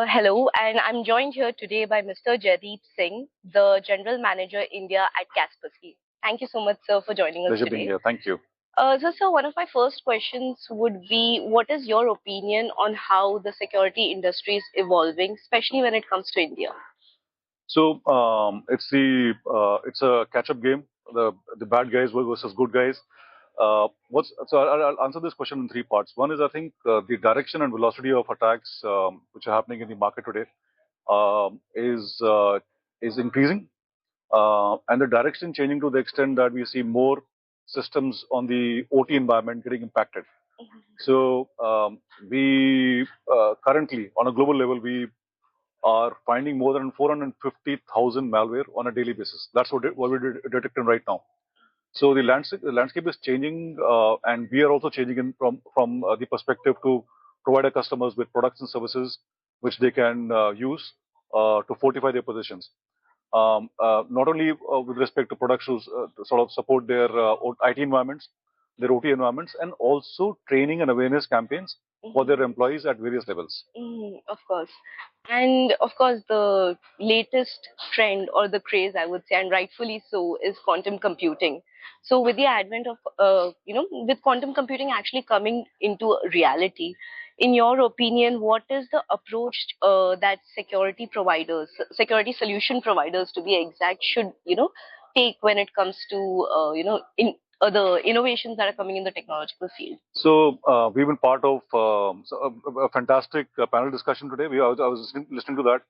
Hello, and I'm joined here today by Mr. Jaydeep Singh, the General Manager India at Kaspersky. Thank you so much, sir, for joining us Pleasure being today. here. Thank you. Sir, one of my first questions would be, what is your opinion on how the security industry is evolving, especially when it comes to India? So it's a catch-up game. The bad guys versus good guys. I'll answer this question in three parts. One is I think the direction and velocity of attacks which are happening in the market today um, is uh, is increasing, and the direction changing to the extent that we see more systems on the OT environment getting impacted. So we currently on a global level we are finding more than 450,000 malware on a daily basis. That's what we're detecting right now. So the landscape is changing, and we are also changing from the perspective to provide our customers with products and services which they can use to fortify their positions. Not only with respect to products to sort of support their IT environments, their OT environments, and also training and awareness campaigns for their employees at various levels. Of course. And of course, the latest trend or the craze, I would say, and rightfully so, is quantum computing. So, with the advent of, with quantum computing actually coming into reality, in your opinion, what is the approach that security solution providers to be exact, should, take when it comes to, the innovations that are coming in the technological field? So we've been part of a fantastic panel discussion today. I was listening to that.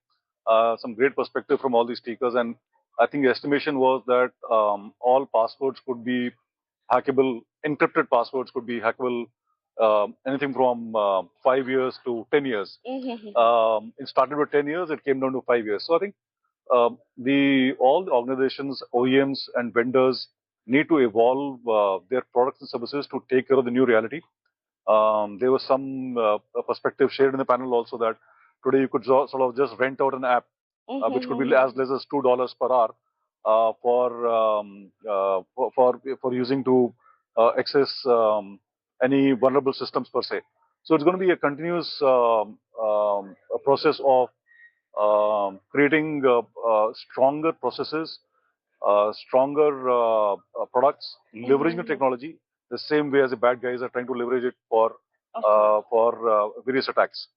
Some great perspective from all these speakers, and I think the estimation was that all passwords could be hackable, encrypted passwords could be hackable, anything from 5 years to 10 years. It started with 10 years, it came down to 5 years. So I think all the organizations, OEMs, and vendors need to evolve their products and services to take care of the new reality. There was some perspective shared in the panel also that today you could sort of just rent out an app, which could be as less as $2 per hour for using to access any vulnerable systems per se. So it's going to be a continuous a process of creating stronger processes, stronger products, leveraging the technology the same way as the bad guys are trying to leverage it for various attacks.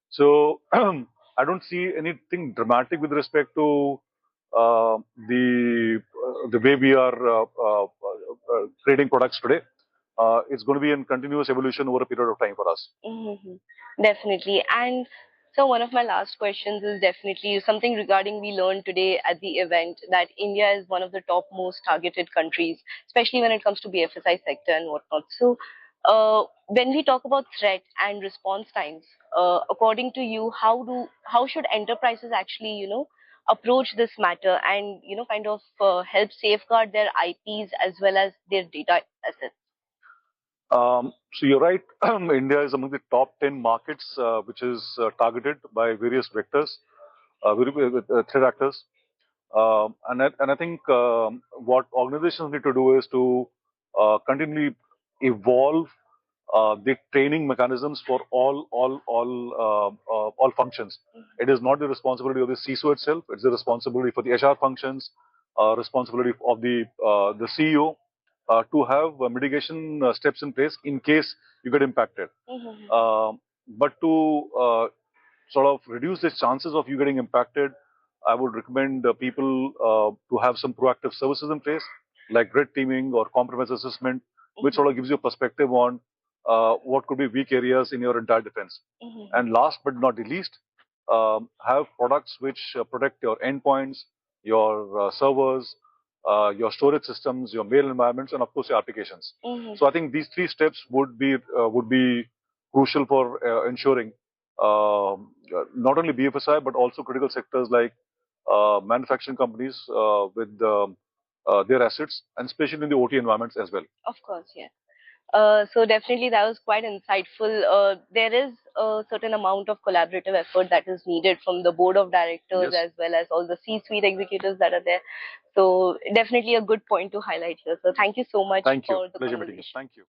So I don't see anything dramatic with respect to the way we are creating products today. It's going to be in continuous evolution over a period of time for us. Definitely. And so one of my last questions is definitely something regarding, we learned today at the event that India is one of the top most targeted countries, especially when it comes to BFSI sector and whatnot. So when we talk about threat and response times, according to you, how should enterprises actually, approach this matter and, kind of help safeguard their IPs as well as their data assets? So you're right. India is among the top 10 markets which is targeted by various vectors, threat actors. And I think what organizations need to do is to continually evolve the training mechanisms for all functions. It is not the responsibility of the CISO itself. It's the responsibility for the HR functions, responsibility of the CEO to have mitigation steps in place in case you get impacted. But to sort of reduce the chances of you getting impacted, I would recommend people to have some proactive services in place, like red teaming or compromise assessment, which sort of gives you a perspective on what could be weak areas in your entire defense. And last but not the least, have products which protect your endpoints, your servers, your storage systems, your mail environments, and of course your applications. So I think these three steps would be crucial for ensuring not only BFSI but also critical sectors like manufacturing companies with their assets, and especially in the OT environments as well. Of course, yeah. So definitely that was quite insightful. There is a certain amount of collaborative effort that is needed from the board of directors, Yes. as well as all the C-suite executives that are there. So definitely a good point to highlight here. So thank you so much Thank you. for the Pleasure meeting you. conversation. Thank you.